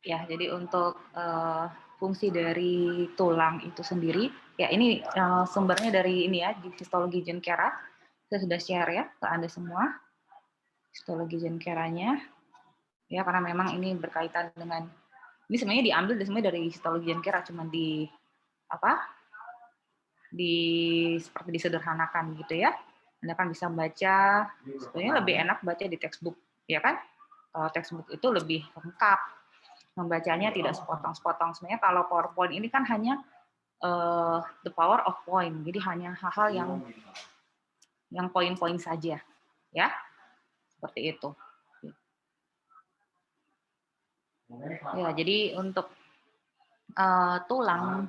Ya, jadi untuk fungsi dari tulang itu sendiri, ya ini sumbernya dari ini ya, di histologi Jenkera. Saya sudah share ya ke Anda semua, histologi Jenkeranya. Ya, karena memang ini berkaitan dengan, ini sebenarnya diambil sebenarnya dari histologi Jenkera, cuma di apa? Seperti disederhanakan gitu ya. Anda kan bisa baca, sebenarnya lebih enak baca di textbook, ya kan? Kalau textbook itu lebih lengkap, membacanya tidak sepotong-sepotong. Sebenarnya kalau PowerPoint ini kan hanya the power of point, jadi hanya hal-hal yang poin-poin saja, ya, seperti itu. Ya, jadi untuk tulang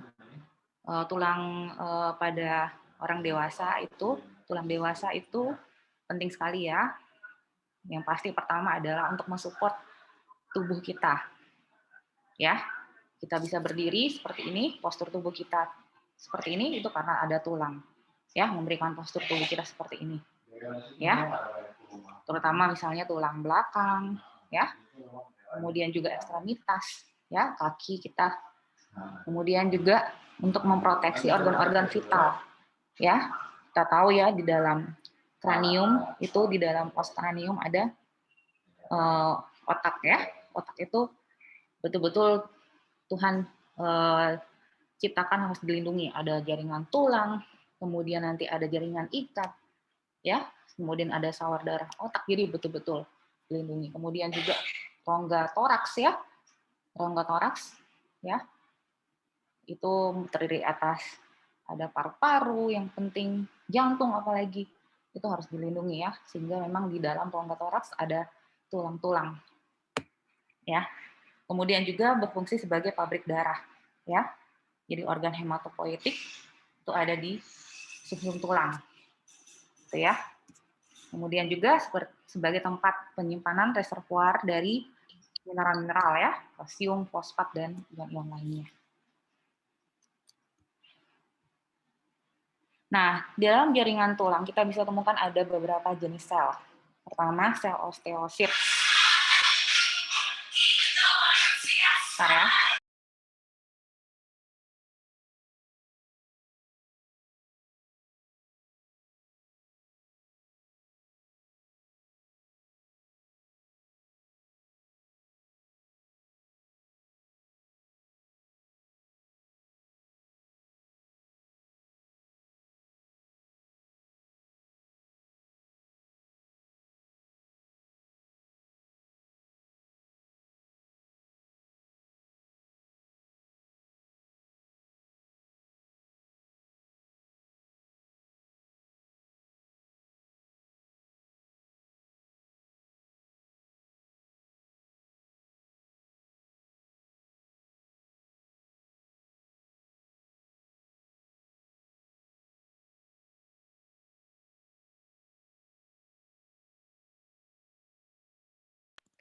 pada orang dewasa itu, tulang dewasa itu penting sekali ya. Yang pasti pertama adalah untuk mensupport tubuh kita, ya. Kita bisa berdiri seperti ini, postur tubuh kita seperti ini itu karena ada tulang, ya, memberikan postur tubuh kita seperti ini, ya. Terutama misalnya tulang belakang, ya. Kemudian juga ekstremitas, ya, kaki kita. Kemudian juga untuk memproteksi organ-organ vital, ya. Kita tahu ya di dalam kranium itu, di dalam pos kranium ada otak ya. Otak itu betul-betul Tuhan ciptakan harus dilindungi. Ada jaringan tulang, kemudian nanti ada jaringan ikat, ya. Kemudian ada sawar darah otak, jadi betul-betul dilindungi. Kemudian juga rongga toraks ya, rongga toraks, ya. Itu terdiri atas ada paru-paru yang penting, jantung apalagi itu harus dilindungi ya, sehingga memang di dalam rongga toraks ada tulang-tulang, ya. Kemudian juga berfungsi sebagai pabrik darah, ya. Jadi organ hematopoietik itu ada di sumsum tulang, gitu ya. Kemudian juga sebagai tempat penyimpanan reservoir dari mineral-mineral ya, kalsium, fosfat dan ion-ion lainnya. Nah, di dalam jaringan tulang kita bisa temukan ada beberapa jenis sel. Pertama, sel osteosit. Bentar ya.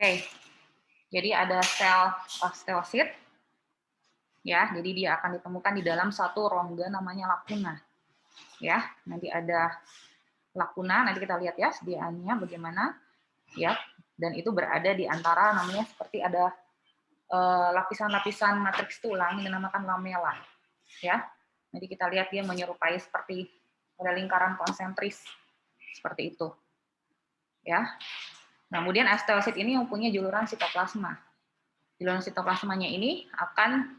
Oke, jadi ada sel osteosit, ya. Jadi dia akan ditemukan di dalam satu rongga namanya lakuna, ya. Nanti ada lakuna, nanti kita lihat ya sediaannya bagaimana, ya. Dan itu berada di antara namanya seperti ada lapisan-lapisan matriks tulang yang dinamakan lamela, ya. Nanti kita lihat dia menyerupai seperti ada lingkaran konsentris seperti itu, ya. Nah, kemudian osteosit ini mempunyai juluran sitoplasma. Juluran sitoplasmanya ini akan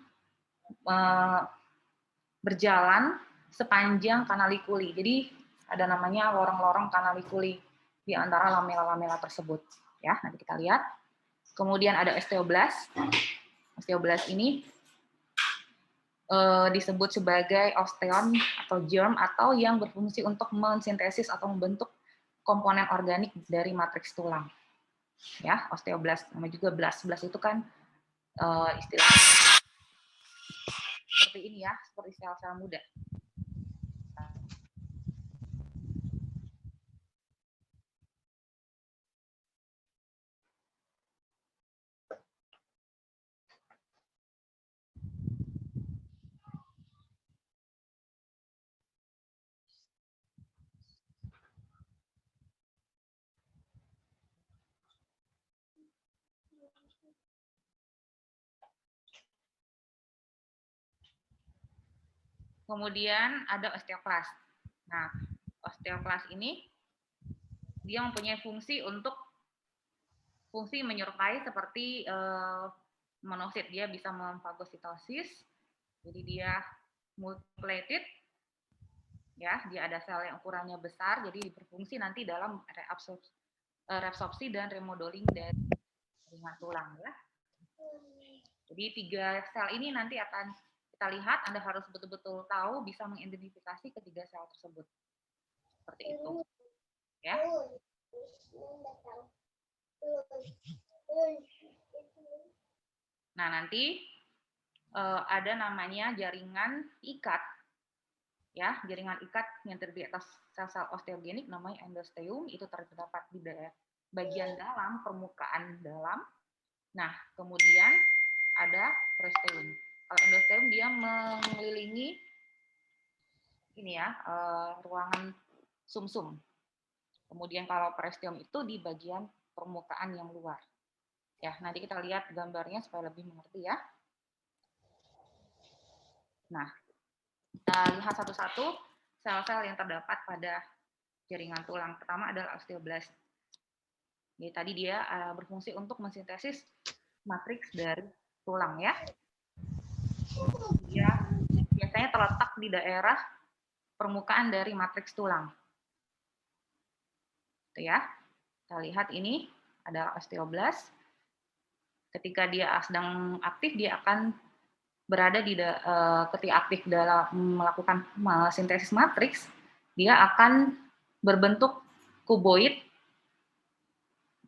berjalan sepanjang kanalikuli. Jadi ada namanya lorong-lorong kanalikuli di antara lamela-lamela tersebut, ya. Nanti kita lihat. Kemudian ada osteoblast. Osteoblast ini disebut sebagai osteon atau germ atau yang berfungsi untuk mensintesis atau membentuk komponen organik dari matriks tulang. Ya, osteoblast namanya juga blast. Blast itu kan istilahnya seperti ini ya, seperti sel-sel muda. Kemudian ada osteoklast. Nah, osteoklast ini dia mempunyai fungsi menyerupai seperti monosit. Dia bisa memfagositosis, jadi dia multiplated, ya, dia ada sel yang ukurannya besar, jadi berfungsi nanti dalam reabsorpsi dan remodeling dari jaringan tulang, ya. Jadi 3 sel ini nanti akan kita lihat, Anda harus betul-betul tahu, bisa mengidentifikasi ketiga sel tersebut. Seperti itu. Ya. Nah, nanti ada namanya jaringan ikat. Ya, jaringan ikat yang terdiri atas sel-sel osteogenik namanya endosteum, itu terdapat di bagian dalam permukaan dalam. Nah, kemudian ada periosteum. Kalau endosteum dia mengelilingi ini ya, ruangan sumsum. Kemudian kalau periosteum itu di bagian permukaan yang luar. Ya, nanti kita lihat gambarnya supaya lebih mengerti ya. Nah, kita lihat satu-satu sel-sel yang terdapat pada jaringan tulang. Pertama adalah osteoblast. Jadi tadi dia berfungsi untuk mensintesis matriks dari tulang ya. Dia biasanya terletak di daerah permukaan dari matriks tulang. Itu ya. Kita lihat ini adalah osteoblast. Ketika dia sedang aktif, dia akan berada ketika aktif dalam melakukan sintesis matriks, dia akan berbentuk kuboid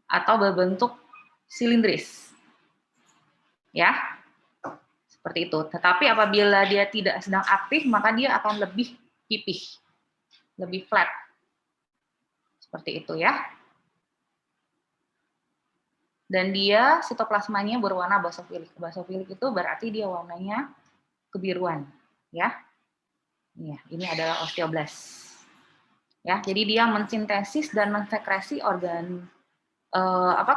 atau berbentuk silindris. Ya. Seperti itu. Tetapi apabila dia tidak sedang aktif, maka dia akan lebih pipih, lebih flat. Seperti itu ya. Dan dia sitoplasmanya berwarna basofilik. Basofilik itu berarti dia warnanya kebiruan, ya. Ini adalah osteoblast. Ya, jadi dia mensintesis dan mensekresi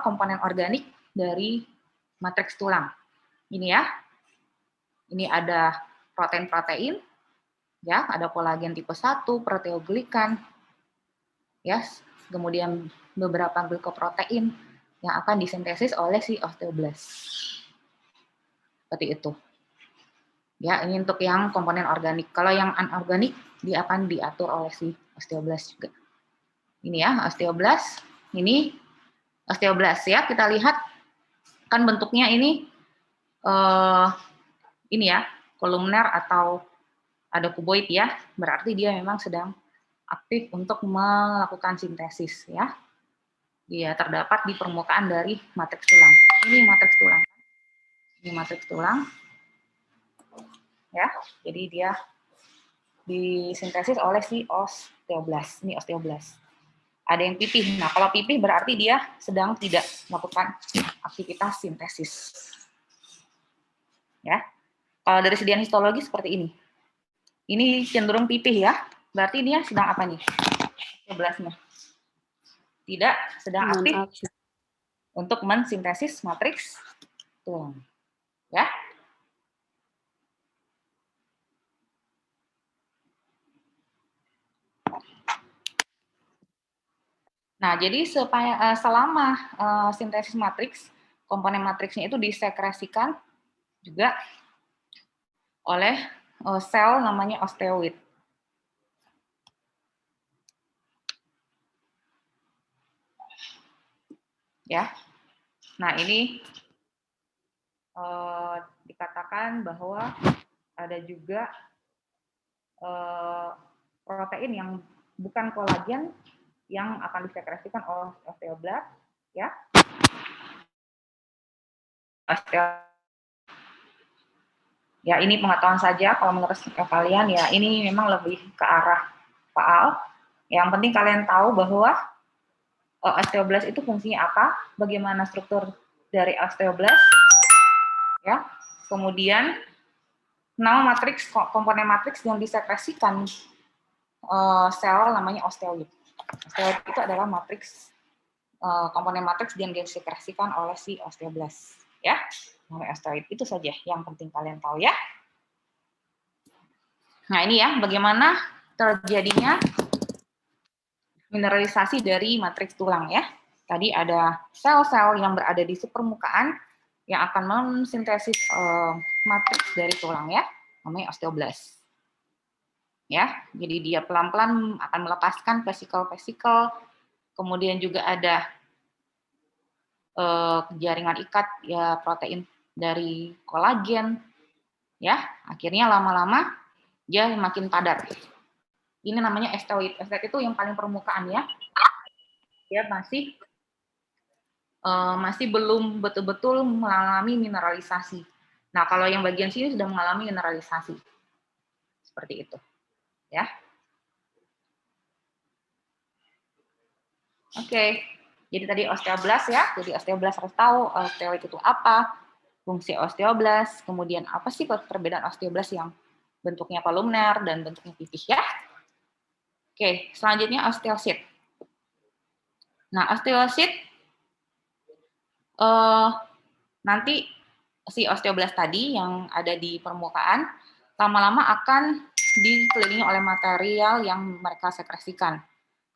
komponen organik dari matriks tulang. Ini ya. Ini ada protein-protein, ya, ada kolagen tipe 1, proteoglikan, ya, kemudian beberapa glikoprotein yang akan disintesis oleh si osteoblast. Seperti itu. Ya, ini untuk yang komponen organik. Kalau yang anorganik, dia akan diatur oleh si osteoblast juga. Ini ya, osteoblast. Ini osteoblast ya, kita lihat kan bentuknya ini ya, kolumner atau ada kuboid ya, berarti dia memang sedang aktif untuk melakukan sintesis ya. Dia terdapat di permukaan dari matriks tulang. Ini matriks tulang. Ini matriks tulang. Ya, jadi dia disintesis oleh si osteoblast. Ini osteoblast. Ada yang pipih. Nah, kalau pipih berarti dia sedang tidak melakukan aktivitas sintesis. Ya. Kalau dari sedian histologi seperti ini. Ini cenderung pipih ya. Berarti dia sedang apa nih? Osteoblastnya. Tidak sedang aktif untuk mensintesis matriks tulang. Ya. Nah, jadi selama sintesis matriks, komponen matriksnya itu disekresikan juga oleh sel namanya osteoid. Ya. Nah, ini dikatakan bahwa ada juga protein yang bukan kolagen yang akan disekresikan oleh osteoblast, ya. Ya, ini pengetahuan saja. Kalau menurut kalian, ya ini memang lebih ke arah faal. Yang penting kalian tahu bahwa osteoblast itu fungsinya apa, bagaimana struktur dari osteoblast, ya. Kemudian nama matriks, komponen matriks yang disekresikan sel namanya osteoid. Osteoid itu adalah matriks, komponen matriks yang disekresikan oleh si osteoblast, ya. Namanya osteoid. Itu saja yang penting kalian tahu ya. Nah, ini ya bagaimana terjadinya mineralisasi dari matriks tulang ya. Tadi ada sel-sel yang berada di permukaan yang akan mensintesis matriks dari tulang ya, namanya osteoblast. Ya, jadi dia pelan-pelan akan melepaskan vesikel-vesikel, kemudian juga ada jaringan ikat ya protein dari kolagen, ya, akhirnya lama-lama dia makin padat. Ini namanya osteoid. Osteoid itu yang paling permukaan ya, dia masih belum betul-betul mengalami mineralisasi. Nah, kalau yang bagian sini sudah mengalami mineralisasi. Seperti itu. Ya. Oke. Jadi tadi osteoblast ya. Jadi osteoblast harus tahu osteoid itu apa, fungsi osteoblast, kemudian apa sih perbedaan osteoblast yang bentuknya kolumner dan bentuknya pipih ya. Oke, selanjutnya osteosit. Nah, osteosit nanti si osteoblast tadi yang ada di permukaan lama-lama akan dikelilingi oleh material yang mereka sekresikan.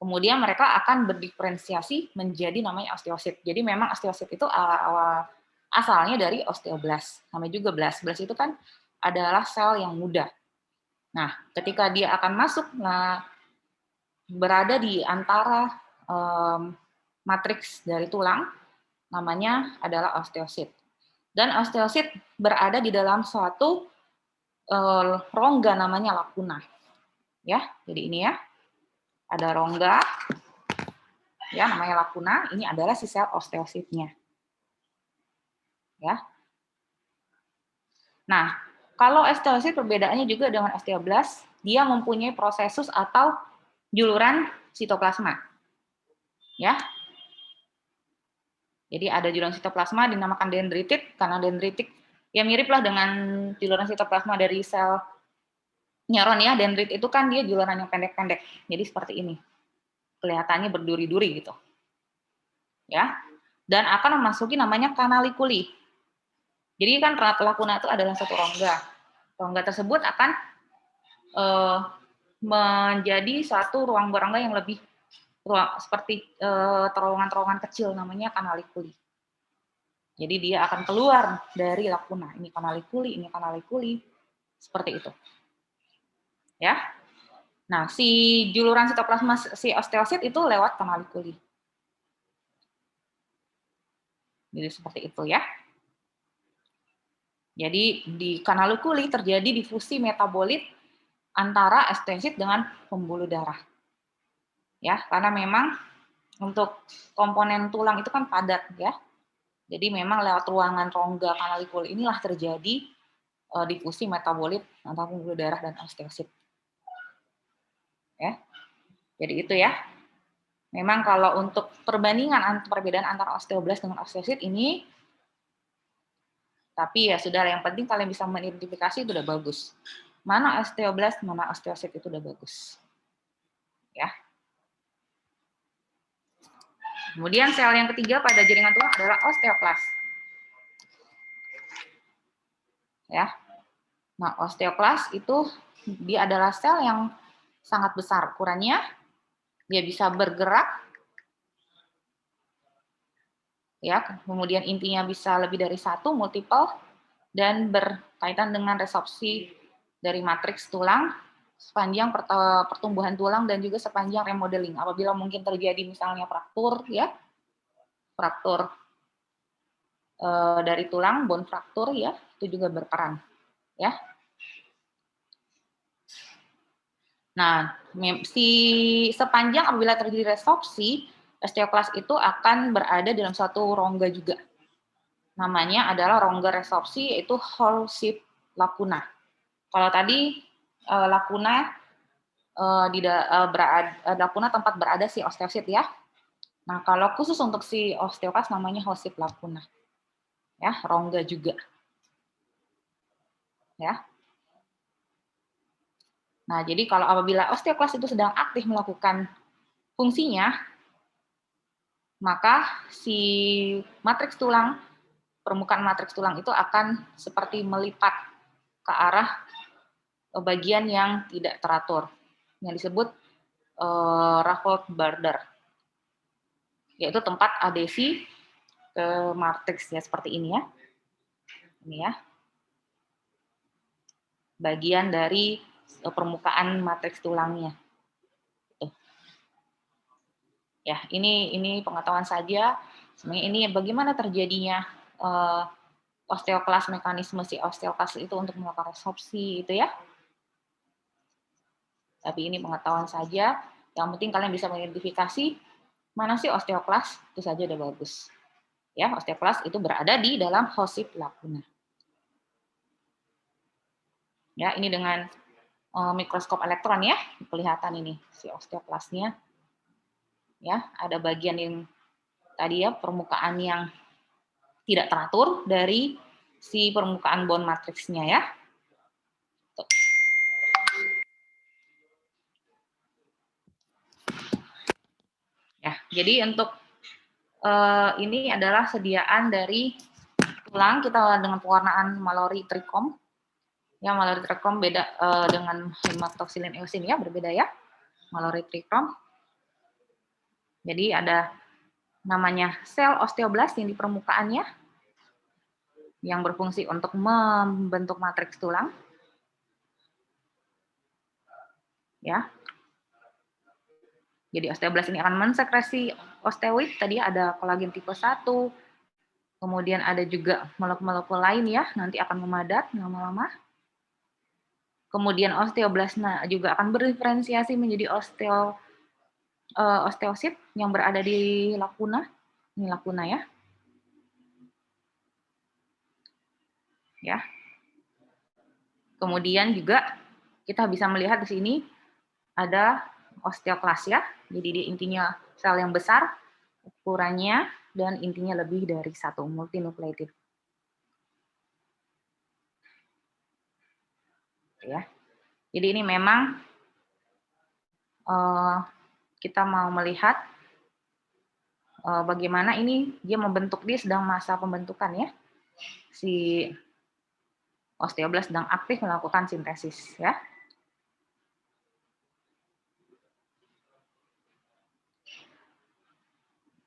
Kemudian mereka akan berdiferensiasi menjadi namanya osteosit. Jadi memang osteosit itu asalnya dari osteoblast. Namanya juga blast. Blast itu kan adalah sel yang muda. Nah, ketika dia akan masuk, berada di antara matriks dari tulang, namanya adalah osteosit. Dan osteosit berada di dalam suatu rongga namanya lakuna. Ya, jadi ini ya. Ada rongga ya namanya lakuna, ini adalah si sel osteositnya. Ya. Nah, kalau osteosit perbedaannya juga dengan osteoblast, dia mempunyai prosesus atau juluran sitoplasma. Ya. Jadi ada juluran sitoplasma dinamakan dendritit karena dendritik ya miriplah dengan juluran sitoplasma dari sel neuron ya. Dendrit itu kan dia juluran yang pendek-pendek. Jadi seperti ini. Kelihatannya berduri-duri gitu. Ya. Dan akan memasuki namanya kanalikuli. Jadi kan lakuna itu adalah satu rongga. Rongga tersebut akan menjadi satu ruang rongga yang lebih seperti terowongan-terowongan kecil namanya kanalikuli. Jadi dia akan keluar dari lakuna. Ini kanalikuli, seperti itu. Ya. Nah, si juluran sitoplasma si osteosit itu lewat kanalikuli. Jadi seperti itu ya. Jadi di kanalikuli terjadi difusi metabolit antara osteosit dengan pembuluh darah. Ya, karena memang untuk komponen tulang itu kan padat ya. Jadi memang lewat ruangan rongga kanalikuli inilah terjadi difusi metabolit antara pembuluh darah dan osteosit. Ya. Jadi itu ya. Memang kalau untuk perbandingan perbedaan antara osteoblast dengan osteosit ini, tapi ya sudah, yang penting kalian bisa mengidentifikasi itu udah bagus. Mana osteoblast, mana osteosit itu udah bagus. Ya. Kemudian sel yang ketiga pada jaringan tulang adalah osteoklas. Ya. Nah, osteoklas itu dia adalah sel yang sangat besar ukurannya, dia bisa bergerak, ya, kemudian intinya bisa lebih dari satu, multiple, dan berkaitan dengan resorpsi dari matriks tulang sepanjang pertumbuhan tulang dan juga sepanjang remodeling. Apabila mungkin terjadi misalnya fraktur, ya, fraktur dari tulang, bone fraktur, ya, itu juga berperan, ya. Nah, sepanjang apabila terjadi resorpsi, osteoklas itu akan berada dalam suatu rongga juga. Namanya adalah rongga resorpsi, yaitu Hall-shaped lacuna. Kalau tadi lacuna lacuna tempat berada si osteosit ya. Nah, kalau khusus untuk si osteoklas namanya Hall-shaped lacuna. Ya, rongga juga. Ya. Nah, jadi kalau apabila osteoklas itu sedang aktif melakukan fungsinya, maka si matriks tulang, permukaan matriks tulang itu akan seperti melipat ke arah bagian yang tidak teratur, yang disebut Raffled border, yaitu tempat adhesi ke matriks ya, seperti ini ya. Ini ya, bagian dari permukaan matriks tulangnya. Tuh. Ya, ini pengetahuan saja. Sebenarnya ini bagaimana terjadinya osteoklas, mekanisme si osteoklas itu untuk melakukan resorpsi itu ya. Tapi ini pengetahuan saja. Yang penting kalian bisa mengidentifikasi mana sih osteoklas, itu saja udah bagus. Ya, osteoklas itu berada di dalam hosip lacuna. Ya, ini dengan mikroskop elektron ya, kelihatan ini si osteoklasnya. Ya, ada bagian yang tadi ya, permukaan yang tidak teratur dari si permukaan bone matriksnya ya. Tuh. Ya, jadi untuk ini adalah sediaan dari tulang kita dengan pewarnaan Mallory trichome. Ya, Mallory trichome beda dengan hematoxylin eosin ya, berbeda ya. Mallory trichome. Jadi ada namanya sel osteoblast yang di permukaannya yang berfungsi untuk membentuk matriks tulang. Ya. Jadi osteoblast ini akan mensekresi osteoid, tadi ada kolagen tipe 1, kemudian ada juga molekul-molekul lain ya, nanti akan memadat lama-lama. Kemudian osteoblast juga akan berdiferensiasi menjadi osteosit yang berada di lacuna. Ini lacuna ya. Ya. Kemudian juga kita bisa melihat di sini ada osteoklas ya. Jadi dia intinya sel yang besar ukurannya dan intinya lebih dari 1 multinucleated. Ya. Jadi ini memang kita mau melihat bagaimana ini dia membentuk, dia sedang masa pembentukan ya. Si osteoblast sedang aktif melakukan sintesis ya.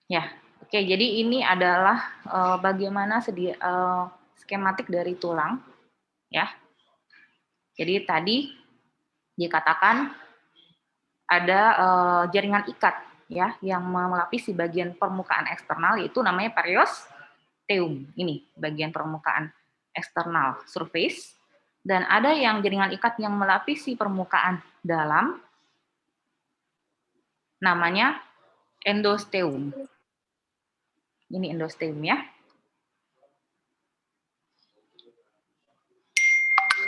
Ya, oke. Jadi ini adalah bagaimana skematik dari tulang, ya. Jadi tadi dikatakan ada jaringan ikat, ya, yang melapisi bagian permukaan eksternal, yaitu namanya periosteum. Ini bagian permukaan eksternal surface, dan ada yang jaringan ikat yang melapisi permukaan dalam, namanya endosteum. Ini endosteum ya.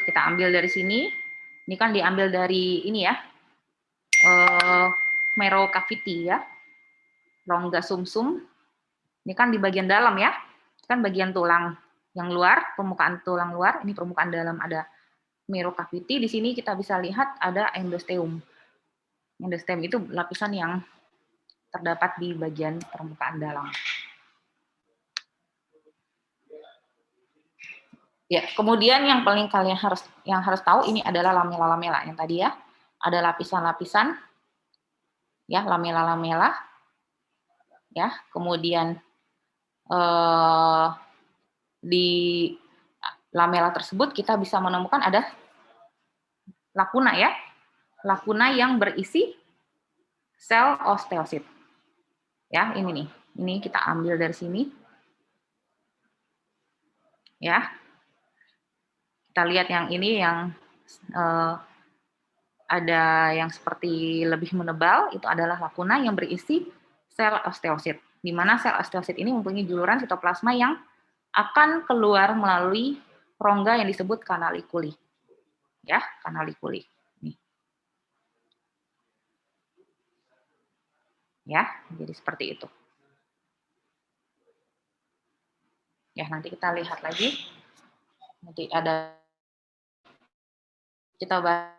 Kita ambil dari sini. Ini kan diambil dari ini ya, marrow cavity ya, rongga sumsum. Ini kan di bagian dalam ya, kan bagian tulang yang luar, permukaan tulang luar. Ini permukaan dalam ada marrow cavity. Di sini kita bisa lihat ada endosteum. Endosteum itu lapisan yang terdapat di bagian permukaan dalam. Ya, kemudian yang paling kalian harus tahu ini adalah lamela-lamela yang tadi ya. Ada lapisan-lapisan ya, lamela-lamela ya. Kemudian di lamela tersebut kita bisa menemukan ada lacuna ya. Lacuna yang berisi sel osteosit. Ya, ini nih. Ini kita ambil dari sini. Ya. Kita lihat yang ini yang ada yang seperti lebih menebal, itu adalah lacuna yang berisi sel osteosit. Di mana sel osteosit ini mempunyai juluran sitoplasma yang akan keluar melalui rongga yang disebut canaliculi. Ya, canaliculi. Nih. Ya, jadi seperti itu. Ya, nanti kita lihat lagi. Nanti ada kita bahas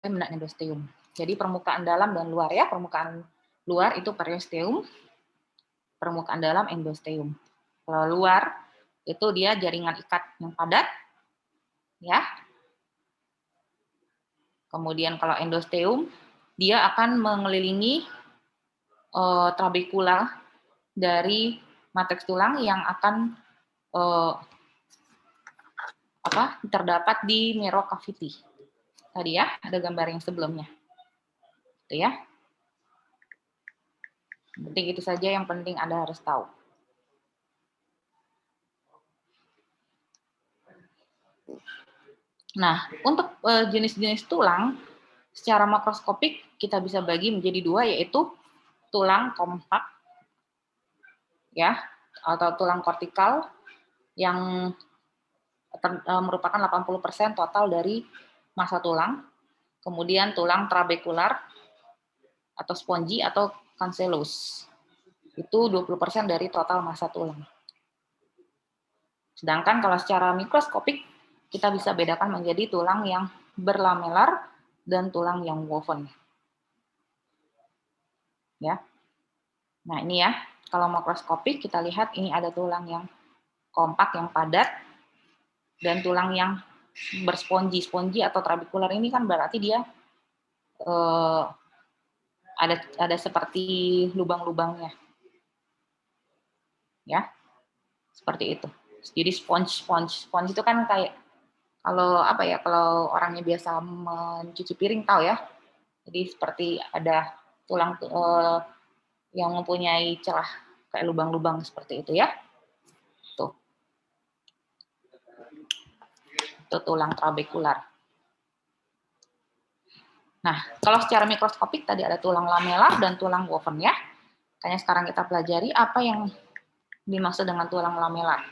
endosteum. Jadi permukaan dalam dan luar ya, permukaan luar itu periosteum, permukaan dalam endosteum. Kalau luar itu dia jaringan ikat yang padat, ya. Kemudian kalau endosteum, dia akan mengelilingi trabekula dari matriks tulang yang akan terdapat di narrow cavity. Tadi ya, ada gambar yang sebelumnya. Itu ya. Penting itu saja yang penting Anda harus tahu. Nah, untuk jenis-jenis tulang secara makroskopik kita bisa bagi menjadi dua, yaitu tulang kompak ya, atau tulang kortikal yang merupakan 80% total dari massa tulang. Kemudian tulang trabekular atau spongy atau cancellous. Itu 20% dari total massa tulang. Sedangkan kalau secara mikroskopik kita bisa bedakan menjadi tulang yang berlamelar dan tulang yang woven. Ya. Nah, ini ya. Kalau makroskopik kita lihat ini ada tulang yang kompak yang padat dan tulang yang bersponji. Sponji atau trabekular ini kan berarti dia ada seperti lubang-lubangnya. Ya. Seperti itu. Jadi sponge itu kan kayak kalau kalau orangnya biasa mencuci piring tahu ya. Jadi seperti ada tulang yang mempunyai celah kayak lubang-lubang seperti itu ya. Tuh. Itu tulang trabekular. Nah, kalau secara mikroskopik tadi ada tulang lamelar dan tulang woven ya. Makanya sekarang kita pelajari apa yang dimaksud dengan tulang lamelar.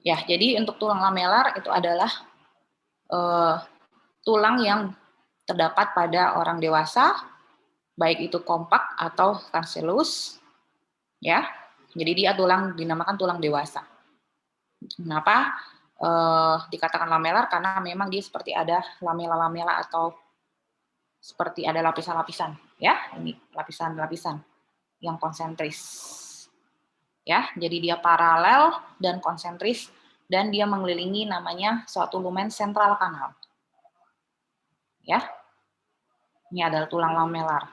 Ya, jadi untuk tulang lamelar itu adalah tulang yang terdapat pada orang dewasa, baik itu kompak atau cancellous, ya. Jadi dia dinamakan tulang dewasa. Kenapa dikatakan lamelar? Karena memang dia seperti ada lamela-lamela atau seperti ada lapisan-lapisan, ya. Ini lapisan-lapisan yang konsentris. Ya, jadi dia paralel dan konsentris dan dia mengelilingi namanya suatu lumen sentral kanal. Ya. Ini adalah tulang lamelar.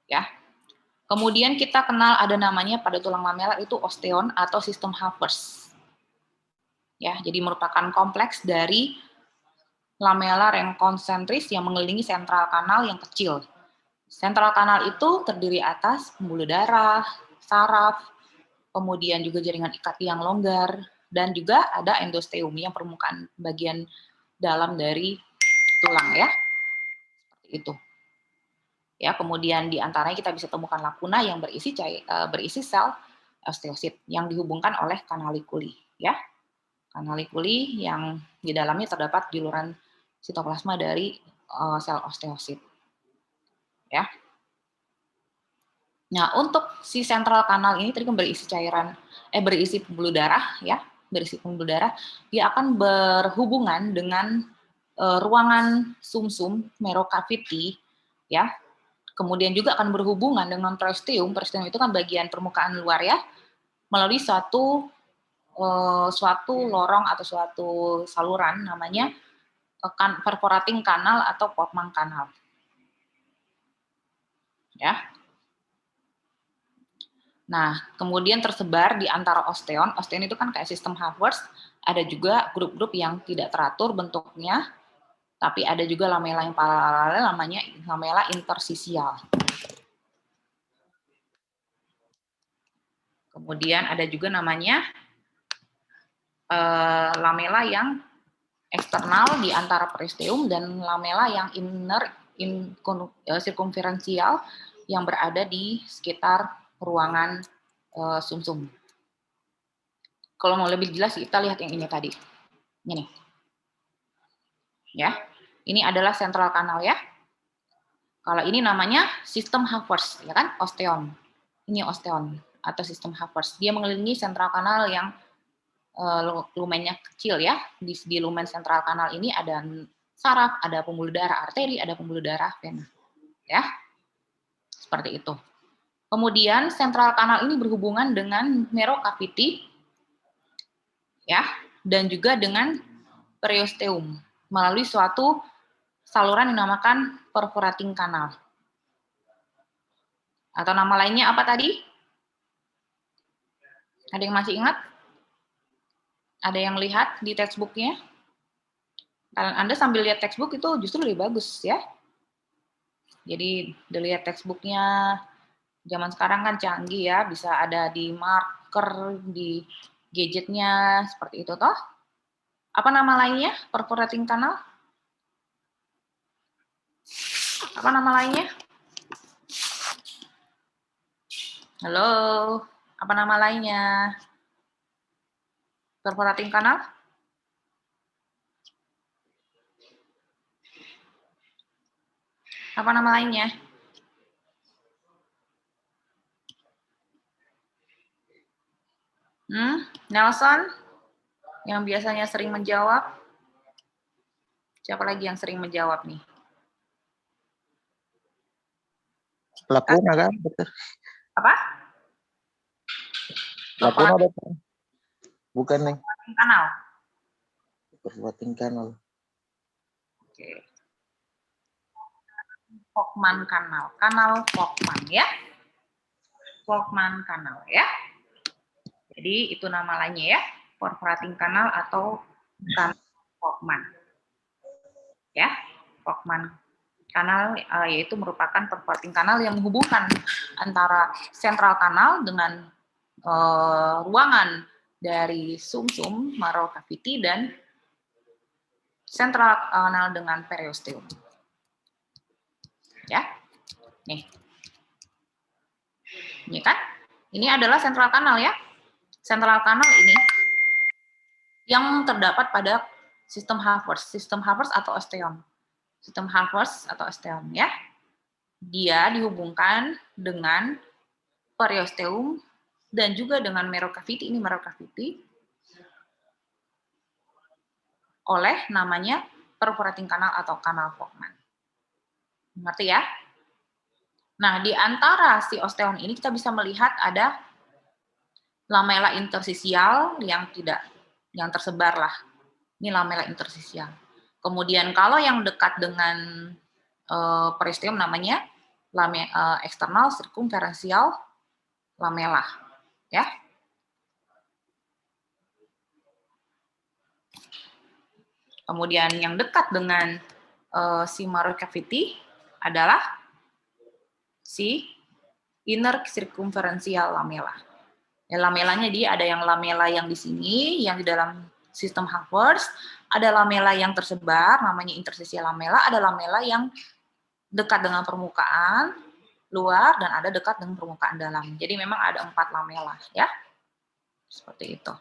Ya. Kemudian kita kenal ada namanya pada tulang lamelar itu osteon atau sistem Havers. Ya, jadi merupakan kompleks dari lamelar yang konsentris yang mengelilingi sentral kanal yang kecil. Sentral kanal itu terdiri atas pembuluh darah, saraf, kemudian juga jaringan ikat yang longgar, dan juga ada endosteum yang permukaan bagian dalam dari tulang ya. Seperti itu. Ya, kemudian di antaranya kita bisa temukan lakuna yang berisi sel osteosit yang dihubungkan oleh kanalikuli ya. Kanalikuli yang di dalamnya terdapat juluran sitoplasma dari sel osteosit. Ya. Nah, untuk si sentral kanal ini tadi kan berisi pembuluh darah ya, berisi pembuluh darah, dia akan berhubungan dengan ruangan sumsum marrow cavity ya. Kemudian juga akan berhubungan dengan periosteum. Periosteum itu kan bagian permukaan luar ya, melalui suatu lorong atau suatu saluran namanya perforating kanal atau Portman kanal. Ya. Nah, kemudian tersebar di antara osteon. Osteon itu kan kayak sistem Havers. Ada juga grup-grup yang tidak teratur bentuknya, tapi ada juga lamela yang paralel namanya lamela intersisial. Kemudian ada juga namanya lamela yang eksternal di antara periosteum dan lamela yang sirkumferensial yang berada di sekitar ruangan sumsum. Kalau mau lebih jelas kita lihat yang ini tadi. Ini. Ya. Ini adalah sentral kanal ya. Kalau ini namanya sistem Havers ya kan, osteon. Ini osteon atau sistem Havers. Dia mengelilingi sentral kanal yang lumennya kecil ya. Di lumen sentral kanal ini ada saraf, ada pembuluh darah arteri, ada pembuluh darah vena. Ya. Seperti itu. Kemudian sentral kanal ini berhubungan dengan marrow cavity, ya, dan juga dengan periosteum melalui suatu saluran yang dinamakan perforating canal. Atau nama lainnya apa tadi? Ada yang masih ingat? Ada yang lihat di textbook-nya? Anda sambil lihat textbook itu justru lebih bagus ya. Jadi dilihat textbook-nya, zaman sekarang kan canggih ya, bisa ada di marker, di gadgetnya, seperti itu toh. Apa nama lainnya? Perforating canal? Apa nama lainnya? Halo, apa nama lainnya? Perforating canal? Apa nama lainnya? Nelson, yang biasanya sering menjawab. Siapa lagi yang sering menjawab nih? Lacuna kan, betul. Apa? Lacuna betul. Bukan nih. Kanal. Perforating canal. Oke. Volkmann Canal. Kanal Volkmann ya. Volkmann Canal ya. Jadi itu nama lainnya ya. Perforating canal atau kanal Volkmann. Ya. Volkmann Canal yaitu merupakan perforating canal yang menghubungkan antara sentral kanal dengan ruangan dari sumsum marrow cavity dan sentral kanal dengan periosteum. Ya. Nih. Ini kan? Ini adalah sentral kanal ya. Sentral kanal ini yang terdapat pada sistem Havertz atau osteon. Sistem Havertz atau osteon ya. Dia dihubungkan dengan periosteum dan juga dengan marrow cavity, ini marrow cavity, oleh namanya perforating canal atau kanal Volkmann. Ngerti ya? Nah, di antara si osteon ini kita bisa melihat ada lamela interstisial yang tersebar lah. Ini lamela interstisial. Kemudian kalau yang dekat dengan periosteum namanya external circumferential lamela, ya. Kemudian yang dekat dengan si marrow cavity adalah si inner circumferential lamela. Ya, lamelanya dia ada yang lamela yang di sini, yang di dalam sistem Havertz, ada lamela yang tersebar, namanya interstisial lamela, ada lamela yang dekat dengan permukaan luar dan ada dekat dengan permukaan dalam. Jadi memang ada 4 lamela ya. Seperti itu.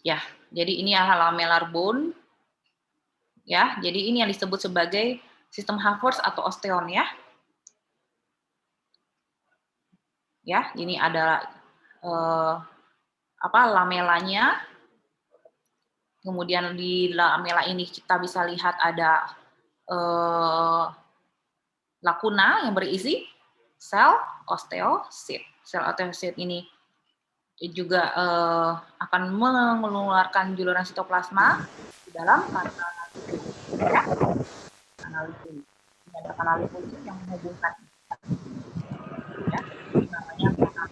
Ya, jadi ini adalah lamellar bone. Ya, jadi ini yang disebut sebagai sistem Havertz atau osteon ya. Ya, ini ada lamelanya. Kemudian di lamela ini kita bisa lihat ada lacuna yang berisi sel osteosit. Sel osteosit ini juga akan mengeluarkan juluran sitoplasma di dalam kanal lipid. Ini ada kanal lipid yang menghubungkan ya, namanya kanal.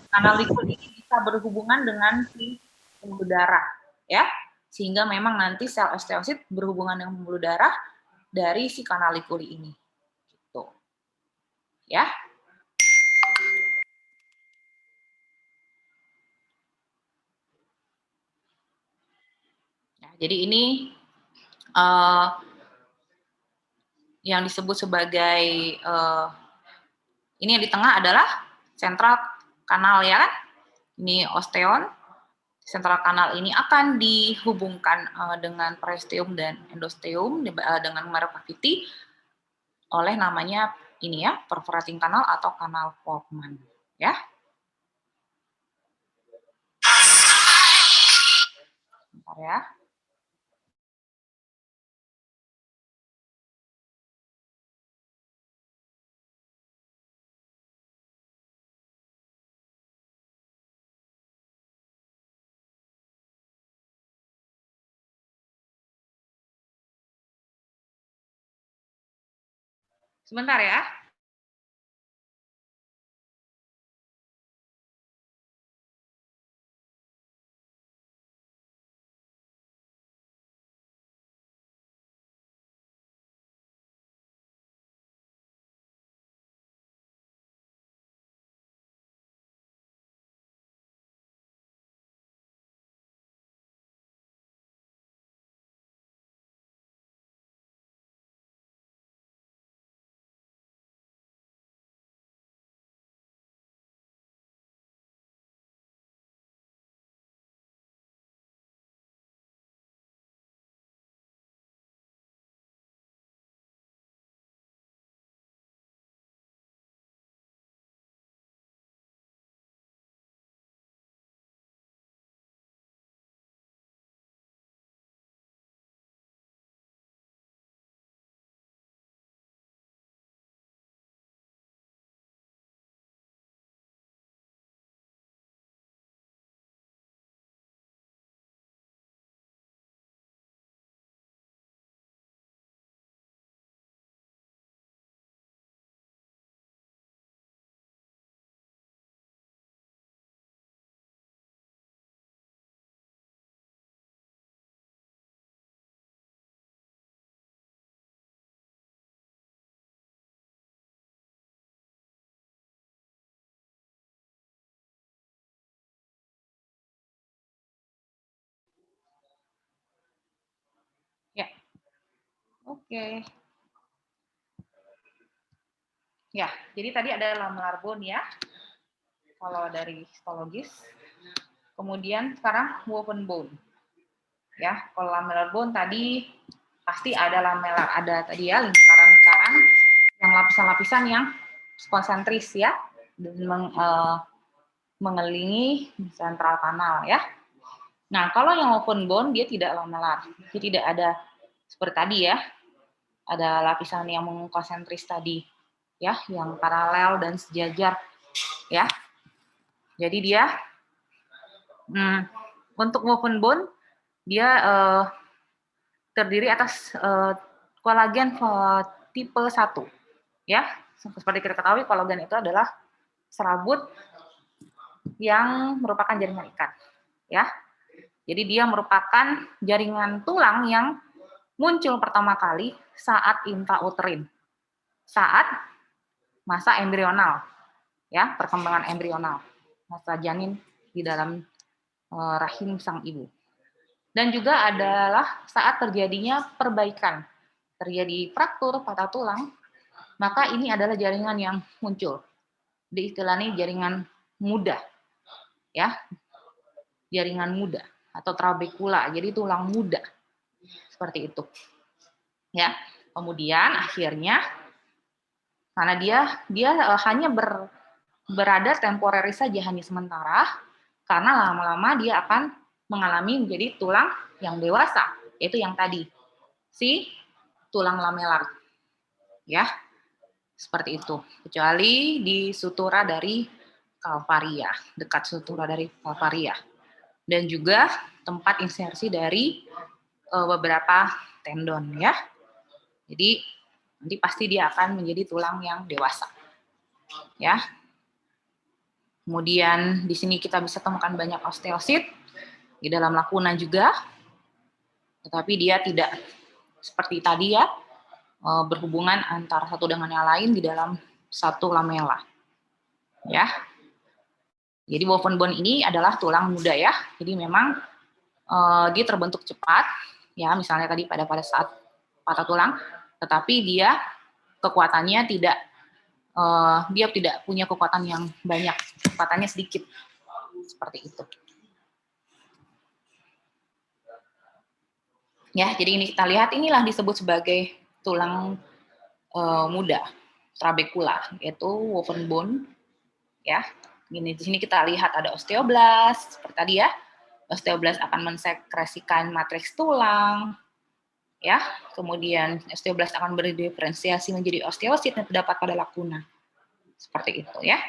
Kanal lipid ini bisa berhubungan dengan si pembuluh darah, ya, sehingga memang nanti sel osteosit berhubungan dengan pembuluh darah dari si kanal lipid ini, gitu, ya. Jadi ini yang disebut sebagai ini yang di tengah adalah sentral kanal ya kan? Ini osteon. Sentral kanal ini akan dihubungkan dengan periosteum dan endosteum dengan marrow cavity oleh namanya ini ya, perforating canal atau kanal Volkmann ya. Ya. Sebentar ya. Ya. Oke. Ya, jadi tadi ada lamelar bone ya. Kalau dari histologis. Kemudian sekarang woven bone. Ya, kalau lamellar bone tadi pasti ada lamelar, ada tadi ya lingkaran-lingkaran yang lapisan-lapisan yang konsentris ya dan mengelilingi sentral kanal ya. Nah, kalau yang woven bone dia tidak lamelar. Dia tidak ada seperti tadi ya. Ada lapisan yang mengkonsentris tadi ya, yang paralel dan sejajar ya. Jadi dia untuk woven bone dia terdiri atas kolagen tipe 1 ya. Seperti kita ketahui kolagen itu adalah serabut yang merupakan jaringan ikat ya. Jadi dia merupakan jaringan tulang yang muncul pertama kali saat intrauterin, saat masa embrional ya, perkembangan embrional, masa janin di dalam rahim sang ibu. Dan juga adalah saat terjadinya perbaikan, terjadi fraktur patah tulang, maka ini adalah jaringan yang muncul. Diistilahnya jaringan muda, ya, jaringan muda atau trabekula, jadi tulang muda, seperti itu. Ya, kemudian akhirnya karena dia hanya berada temporeris saja, hanya sementara, karena lama-lama dia akan mengalami menjadi tulang yang dewasa, yaitu yang tadi, si tulang lamelar. Ya, seperti itu. Kecuali di sutura dari kalvaria, dekat sutura dari kalvaria. Dan juga tempat insersi dari beberapa tendon ya. Jadi nanti pasti dia akan menjadi tulang yang dewasa. Ya. Kemudian di sini kita bisa temukan banyak osteosit di dalam lakuna juga, tetapi dia tidak seperti tadi ya, berhubungan antara satu dengan yang lain di dalam satu lamela. Ya. Jadi woven bone ini adalah tulang muda ya. Jadi memang dia terbentuk cepat ya, misalnya tadi pada saat patah tulang, tetapi dia kekuatannya tidak dia tidak punya kekuatan yang banyak, kekuatannya sedikit. Seperti itu. Ya, jadi ini kita lihat inilah disebut sebagai tulang muda, trabekula, yaitu woven bone. Ya, ini di sini kita lihat ada osteoblast seperti tadi ya. Osteoblast akan mensekresikan matriks tulang, ya. Kemudian osteoblast akan berdiferensiasi menjadi osteosit yang terdapat pada lakuna. Seperti itu, ya.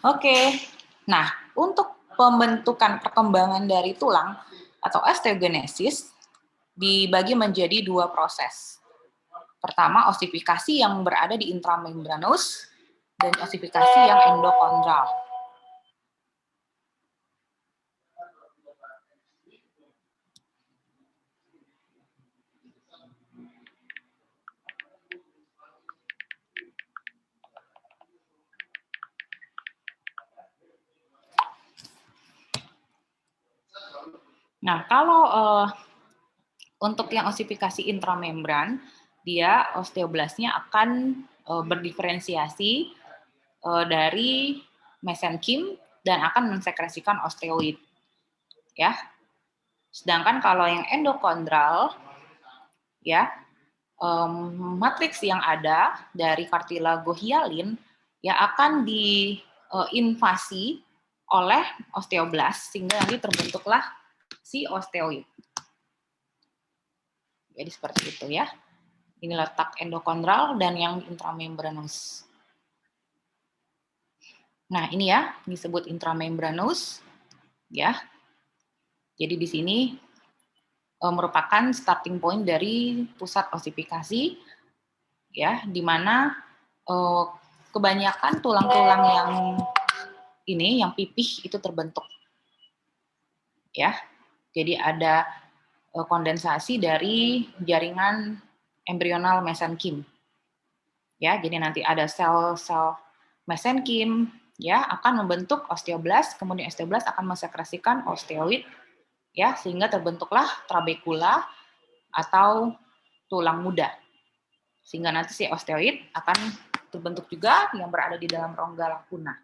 Oke. Nah, untuk pembentukan perkembangan dari tulang atau osteogenesis dibagi menjadi 2 proses. Pertama, osifikasi yang berada di intramembranous dan osifikasi yang endokondral. Nah, kalau untuk yang osifikasi intramembran, dia osteoblastnya akan berdiferensiasi dari mesenkim dan akan mensekresikan osteoid. Ya. Sedangkan kalau yang endokondral, ya, matriks yang ada dari kartilago hialin ya akan diinvasi oleh osteoblast sehingga nanti terbentuklah si osteoid. Jadi seperti itu ya. Ini letak endokondral dan yang intramembranous. Nah, ini ya disebut intramembranous ya. Jadi di sini merupakan starting point dari pusat osifikasi ya, di mana kebanyakan tulang-tulang yang ini yang pipih itu terbentuk. Ya. Jadi ada kondensasi dari jaringan embrional mesenkim. Ya, jadi nanti ada sel-sel mesenkim ya akan membentuk osteoblast, kemudian osteoblast akan mensekresikan osteoid ya sehingga terbentuklah trabekula atau tulang muda. Sehingga nanti si osteoid akan terbentuk juga yang berada di dalam rongga lakuna.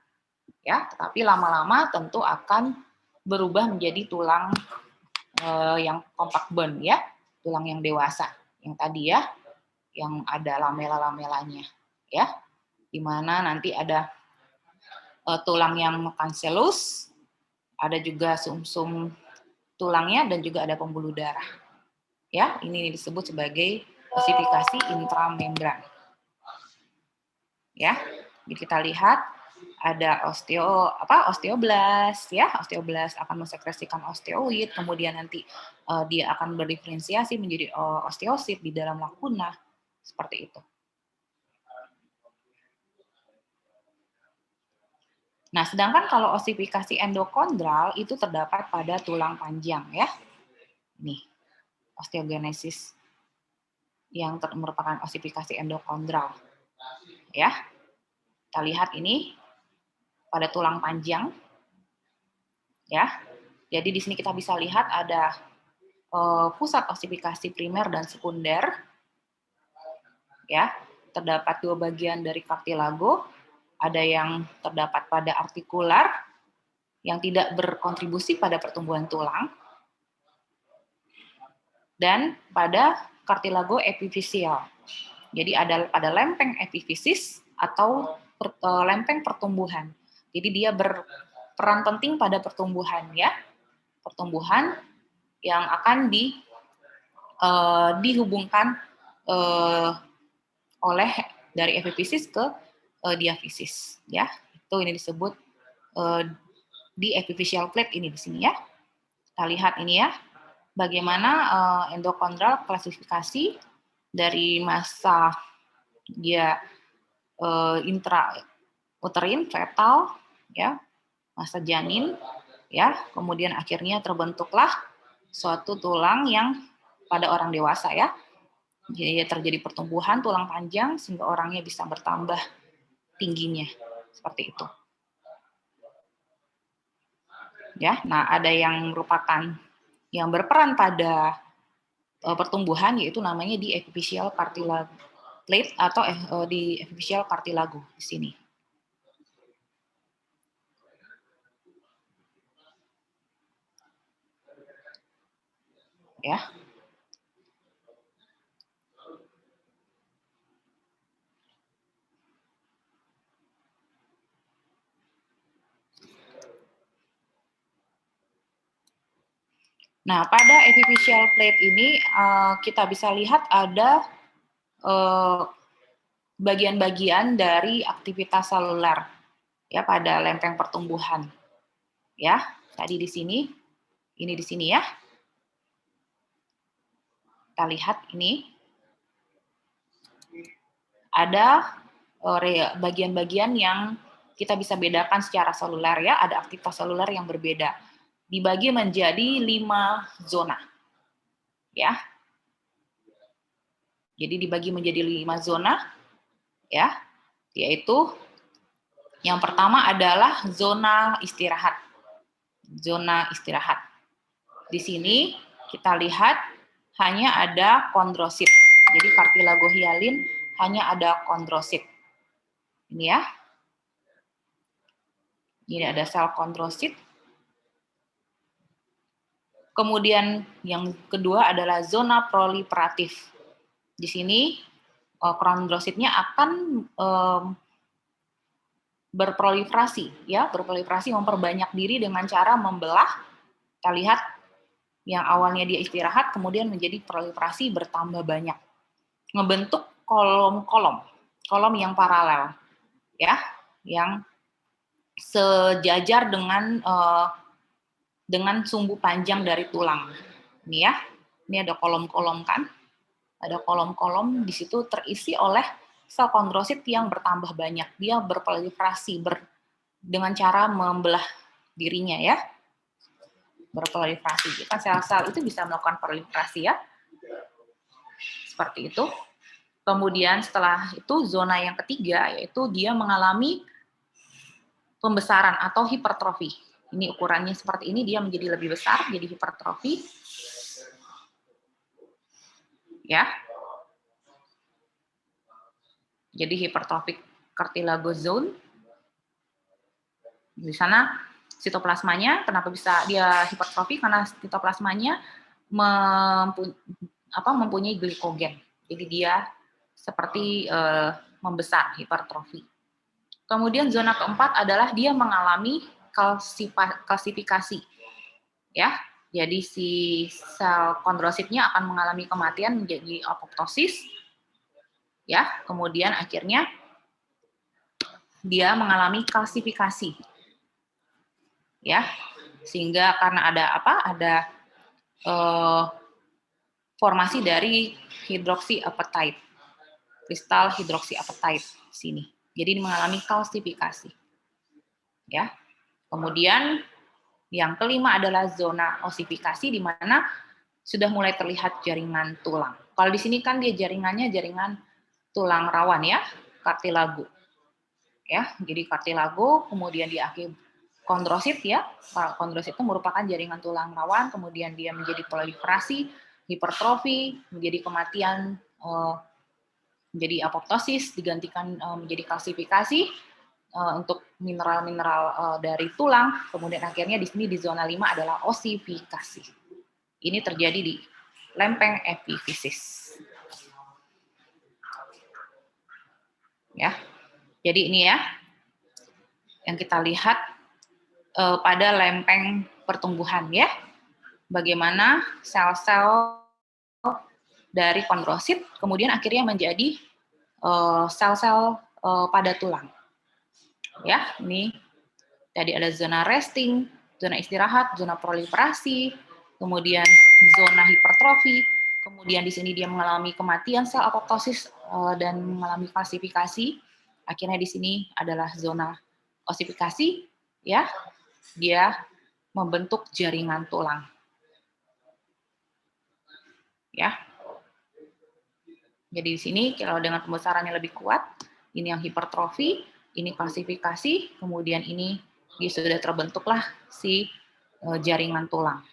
Ya, tetapi lama-lama tentu akan berubah menjadi tulang yang compact bone ya, tulang yang dewasa. Yang tadi ya, yang ada lamela-lamelanya ya. Di mana nanti ada tulang yang cancellous, ada juga sumsum tulangnya dan juga ada pembuluh darah. Ya, ini disebut sebagai osifikasi intramembran. Ya. Jadi kita lihat ada osteoblast ya, osteoblast akan mensekresikan osteoid, kemudian nanti dia akan berdiferensiasi menjadi osteosit di dalam lakuna seperti itu. Nah, sedangkan kalau osifikasi endokondral itu terdapat pada tulang panjang ya. Nih, osteogenesis yang merupakan osifikasi endokondral. Ya. Kita lihat ini pada tulang panjang. Ya. Jadi di sini kita bisa lihat ada pusat osifikasi primer dan sekunder. Ya. Terdapat 2 bagian dari kartilago. Ada yang terdapat pada artikular yang tidak berkontribusi pada pertumbuhan tulang dan pada kartilago epifisial. Jadi ada pada lempeng epifisis atau lempeng pertumbuhan. Jadi dia berperan penting pada pertumbuhan ya. Pertumbuhan yang akan dihubungkan oleh dari epifisis ke diafisis ya. Itu ini disebut di epiphyseal plate ini di sini ya. Kita lihat ini ya. Bagaimana endokondral klasifikasi dari masa dia intrauterin, fetal, ya, masa janin, ya, kemudian akhirnya terbentuklah suatu tulang yang pada orang dewasa ya. Jadi terjadi pertumbuhan tulang panjang sehingga orangnya bisa bertambah tingginya seperti itu. Ya, nah ada yang merupakan yang berperan pada pertumbuhan yaitu namanya di epiphyseal cartilage plate atau di epiphyseal cartilago di sini. Ya. Nah, pada epiphyseal plate ini kita bisa lihat ada bagian-bagian dari aktivitas seluler ya pada lempeng pertumbuhan. Ya, tadi di sini, ini di sini ya. Kita lihat ini ada bagian-bagian yang kita bisa bedakan secara seluler ya, ada aktivitas seluler yang berbeda. Dibagi menjadi 5 zona. Ya. Jadi dibagi menjadi 5 zona ya, yaitu yang pertama adalah zona istirahat. Zona istirahat. Di sini kita lihat hanya ada kondrosit. Jadi kartilagohialin hanya ada kondrosit. Ini ya. Ini ada sel kondrosit. Kemudian yang kedua adalah zona proliferatif. Di sini kondrositnya akan berproliferasi, ya, berproliferasi memperbanyak diri dengan cara membelah. Kita lihat yang awalnya dia istirahat, kemudian menjadi proliferasi bertambah banyak, ngebentuk kolom yang paralel, ya, yang sejajar dengan sumbu panjang dari tulang. Ini ya, ini ada kolom-kolom kan, ada kolom-kolom di situ terisi oleh sel kondrosit yang bertambah banyak. Dia berproliferasi dengan cara membelah dirinya ya, berproliferasi. Kan sel-sel itu bisa melakukan proliferasi ya, seperti itu. Kemudian setelah itu zona yang ketiga yaitu dia mengalami pembesaran atau hipertrofi. Ini ukurannya seperti ini, dia menjadi lebih besar, jadi hipertrofi. Ya. Jadi hipertrophic cartilago zone. Di sana sitoplasmanya, kenapa bisa dia hipertrofi? Karena sitoplasmanya mempunyai glikogen. Jadi dia seperti membesar, hipertrofi. Kemudian zona keempat adalah dia mengalami kalsifikasi. Ya, jadi si sel kondrositnya akan mengalami kematian menjadi apoptosis. Ya, kemudian akhirnya dia mengalami kalsifikasi. Ya, sehingga karena ada formasi dari hidroksiapatite, kristal hidroksiapatite sini. Jadi mengalami kalsifikasi. Ya. Kemudian yang kelima adalah zona osifikasi di mana sudah mulai terlihat jaringan tulang. Kalau di sini kan dia jaringannya jaringan tulang rawan ya, kartilago. Ya, jadi kartilago, kemudian di akhir kondrosit ya. Kondrosit itu merupakan jaringan tulang rawan, kemudian dia menjadi proliferasi, hipertrofi, menjadi kematian, menjadi apoptosis, digantikan menjadi kalsifikasi untuk mineral-mineral dari tulang, kemudian akhirnya di sini di zona 5 adalah osifikasi. Ini terjadi di lempeng epifisis. Ya. Jadi ini ya yang kita lihat pada lempeng pertumbuhan ya. Bagaimana sel-sel dari kondrosit kemudian akhirnya menjadi sel-sel pada tulang. Ya, ini tadi ada zona resting, zona istirahat, zona proliferasi, kemudian zona hipertrofi, kemudian di sini dia mengalami kematian sel apoptosis dan mengalami kalsifikasi. Akhirnya di sini adalah zona osifikasi, ya, dia membentuk jaringan tulang. Ya. Jadi di sini kalau dengan pembesaran yang lebih kuat, ini yang hipertrofi, ini kalsifikasi, kemudian ini dia sudah terbentuklah si jaringan tulang.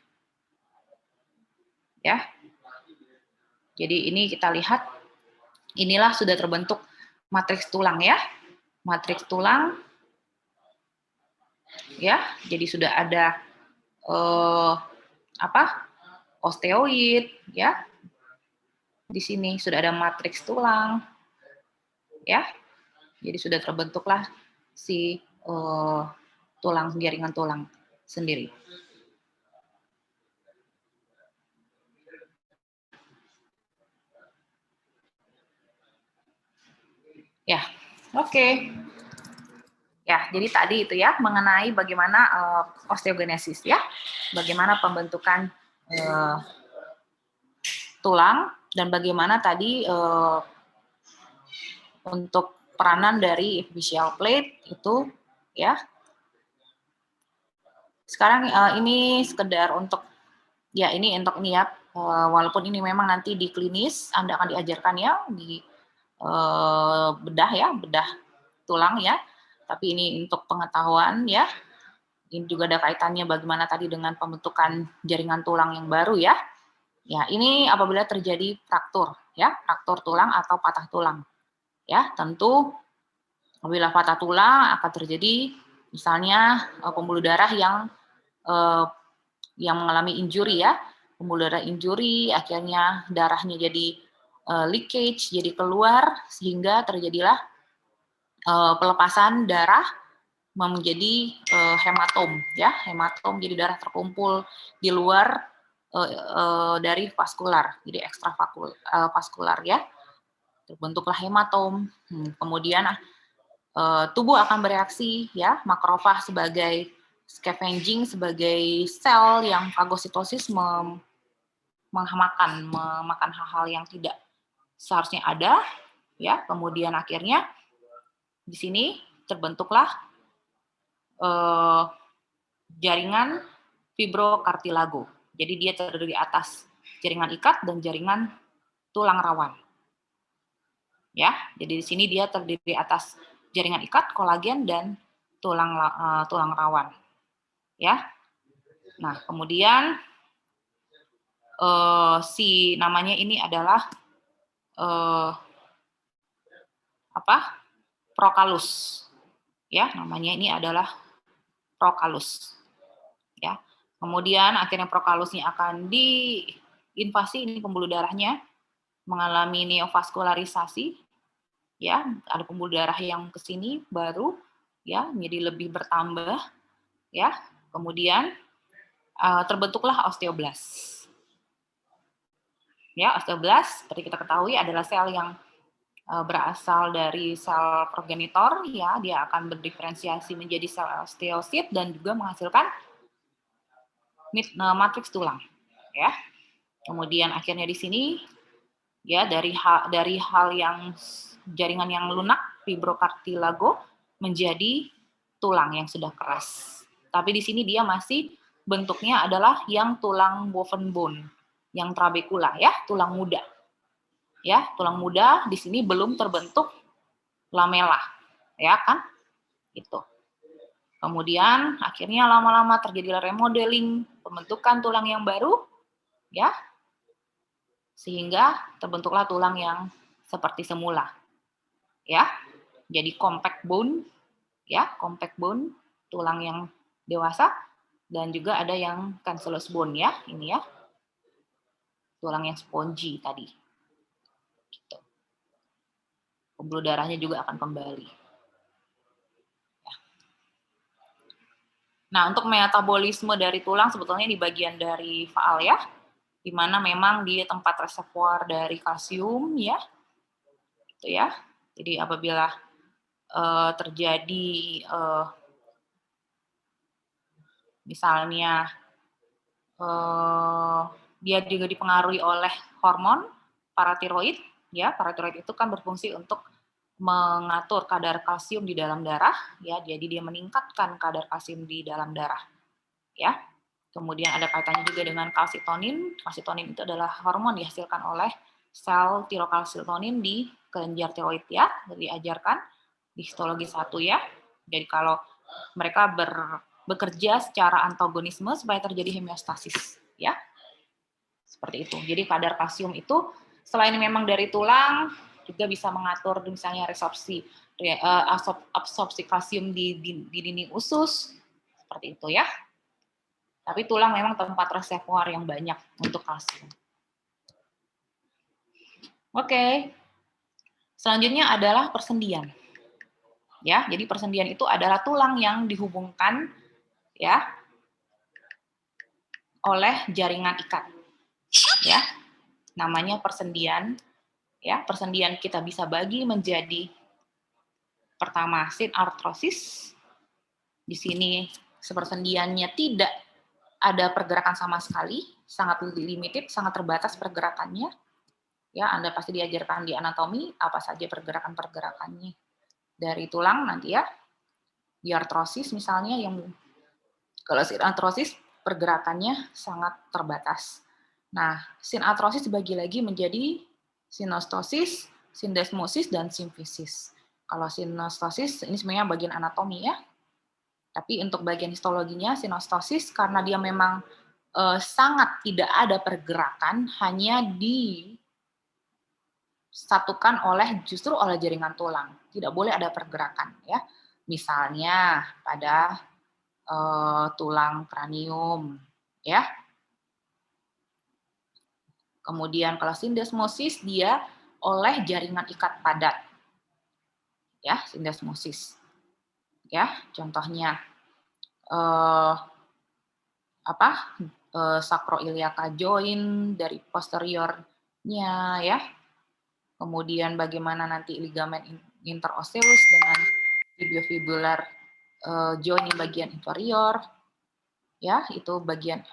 Ya. Jadi ini kita lihat inilah sudah terbentuk matriks tulang ya. Matriks tulang ya. Jadi sudah ada osteoid ya. Di sini sudah ada matriks tulang, ya. Jadi sudah terbentuklah si jaringan tulang sendiri. Oke. Ya, jadi tadi itu ya mengenai bagaimana osteogenesis ya, bagaimana pembentukan tulang dan bagaimana tadi untuk peranan dari epiphyseal plate itu ya. Sekarang ini sekedar untuk ya ini untuk ini ya, walaupun ini memang nanti di klinis Anda akan diajarkan ya di bedah ya, bedah tulang ya. Tapi ini untuk pengetahuan ya. Ini juga ada kaitannya bagaimana tadi dengan pembentukan jaringan tulang yang baru ya. Ya, ini apabila terjadi fraktur ya, fraktur tulang atau patah tulang. Ya, tentu apabila patah tulang akan terjadi misalnya pembuluh darah yang mengalami injury ya, pembuluh darah injury, akhirnya darahnya jadi leakage, jadi keluar sehingga terjadilah pelepasan darah menjadi hematom ya, hematom jadi darah terkumpul di luar dari vaskular, jadi ekstra vaskular ya, terbentuklah hematom. Kemudian tubuh akan bereaksi ya, makrofag sebagai scavenging, sebagai sel yang fagositosis memakan hal-hal yang tidak seharusnya ada ya. Kemudian akhirnya di sini terbentuklah jaringan fibrokartilago. Jadi dia terdiri atas jaringan ikat dan jaringan tulang rawan. Ya, jadi di sini dia terdiri atas jaringan ikat, kolagen dan tulang rawan. Ya. Nah, kemudian si namanya ini adalah prokalus. Ya, namanya ini adalah prokalus. Ya. Kemudian akhirnya prokalusnya akan diinvasi, ini pembuluh darahnya mengalami neovaskularisasi. Ya, ada pembuluh darah yang ke sini baru ya, menjadi lebih bertambah ya. Kemudian terbentuklah osteoblas. Ya, osteoblas seperti kita ketahui adalah sel yang berasal dari sel progenitor ya, dia akan berdiferensiasi menjadi sel osteosit dan juga menghasilkan matriks tulang ya. Kemudian akhirnya di sini ya dari hal yang jaringan yang lunak fibrokartilago menjadi tulang yang sudah keras. Tapi di sini dia masih bentuknya adalah yang tulang woven bone, yang trabekula ya, tulang muda. Ya, tulang muda di sini belum terbentuk lamela, ya kan? Itu. Kemudian akhirnya lama-lama terjadilah remodeling, pembentukan tulang yang baru, ya, sehingga terbentuklah tulang yang seperti semula, ya. Jadi compact bone, ya, compact bone, tulang yang dewasa, dan juga ada yang cancellous bone, ya, ini ya, tulang yang spongy tadi. Gitu. Pembuluh darahnya juga akan kembali. Nah, untuk metabolisme dari tulang sebetulnya di bagian dari faal ya, di mana memang di tempat reservoir dari kalsium ya, gitu ya. Jadi apabila terjadi misalnya dia juga dipengaruhi oleh hormon paratiroid ya, paratiroid itu kan berfungsi untuk mengatur kadar kalsium di dalam darah ya, jadi dia meningkatkan kadar kalsium di dalam darah ya. Kemudian ada kaitannya juga dengan kalsitonin. Kalsitonin itu adalah hormon dihasilkan oleh sel tirokalsitonin di kelenjar tiroid ya, diajarkan di histologi 1 ya. Jadi kalau mereka bekerja secara antagonisme supaya terjadi homeostasis ya. Seperti itu. Jadi kadar kalsium itu selain memang dari tulang juga bisa mengatur misalnya absorpsi kalsium di dinding usus seperti itu ya. Tapi tulang memang tempat reservoir yang banyak untuk kalsium. Oke. Selanjutnya adalah persendian. Ya, jadi persendian itu adalah tulang yang dihubungkan ya oleh jaringan ikat. Ya. Namanya persendian. Ya, persendian kita bisa bagi menjadi Pertama, sinartrosis. Di sini persendiannya tidak ada pergerakan sama sekali, sangat limited, sangat terbatas pergerakannya. Ya, Anda pasti diajarkan di anatomi apa saja pergerakan-pergerakannya dari tulang nanti ya. Diartrosis misalnya, yang kalau sinartrosis pergerakannya sangat terbatas. Nah, sinartrosis dibagi lagi menjadi sinostosis, sindesmosis, dan simfisis. Kalau sinostosis ini sebenarnya bagian anatomi ya. Tapi untuk bagian histologinya, sinostosis karena dia memang sangat tidak ada pergerakan, hanya disatukan justru oleh jaringan tulang. Tidak boleh ada pergerakan ya. Misalnya pada tulang kranium ya. Kemudian kalau sindesmosis dia oleh jaringan ikat padat. Ya, sindesmosis. Ya, contohnya sacroiliaca joint dari posteriornya ya. Kemudian bagaimana nanti ligamen interosseius dengan tibiofibular joint yang bagian inferior. Ya, itu bagian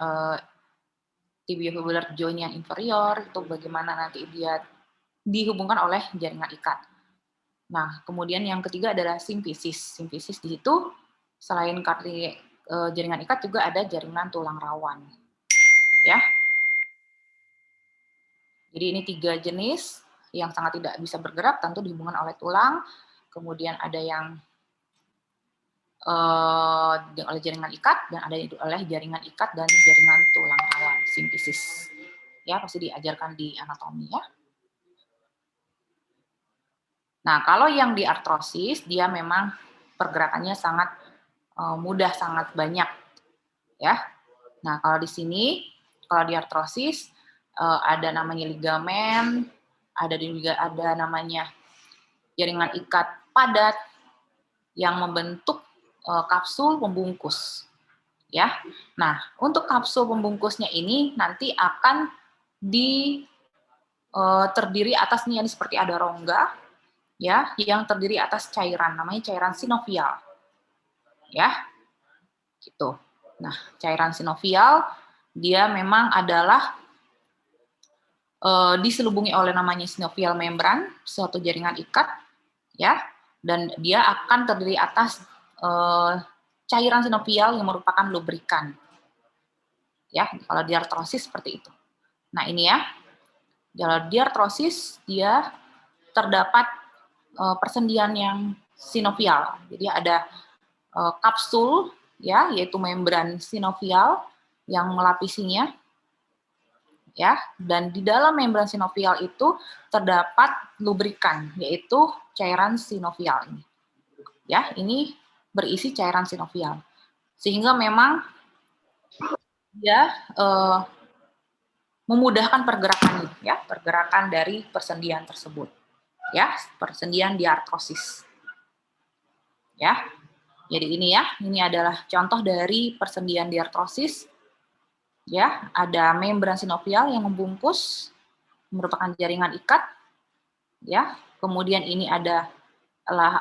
tibiofibular joint yang inferior, itu bagaimana nanti dia dihubungkan oleh jaringan ikat. Nah, kemudian yang ketiga adalah simfisis. Simfisis di situ selain jaringan ikat juga ada jaringan tulang rawan. Ya. Jadi ini 3 jenis yang sangat tidak bisa bergerak, tentu dihubungkan oleh tulang. Kemudian ada yang oleh jaringan ikat, dan ada oleh jaringan ikat dan jaringan tulang rawan, simfisis. Ya, pasti diajarkan di anatomi ya. Nah, kalau yang di artrosis, dia memang pergerakannya sangat mudah, sangat banyak. Ya. Nah, kalau di sini, kalau di artrosis, ada namanya ligamen, juga ada namanya jaringan ikat padat yang membentuk kapsul pembungkus. Ya. Nah, untuk kapsul pembungkusnya ini nanti akan terdiri atasnya ini seperti ada rongga, ya, yang terdiri atas cairan, namanya cairan sinovial. Ya. Gitu. Nah, cairan sinovial dia memang adalah diselubungi oleh namanya sinovial membran, suatu jaringan ikat, ya, dan dia akan terdiri atas cairan sinovial yang merupakan lubrikan. Ya, kalau diartrosis seperti itu. Nah, ini ya. Kalau diartrosis dia terdapat persendian yang sinovial. Jadi ada kapsul ya, yaitu membran sinovial yang melapisinya. Ya, dan di dalam membran sinovial itu terdapat lubrikan, yaitu cairan sinovial ini. Ya, ini berisi cairan sinovial. Sehingga memang dia memudahkan pergerakan ya, pergerakan dari persendian tersebut. Ya, persendian diartrosis. Ya. Jadi ini ya, ini adalah contoh dari persendian diartrosis. Ya, ada membran sinovial yang membungkus merupakan jaringan ikat. Ya, kemudian ini adalah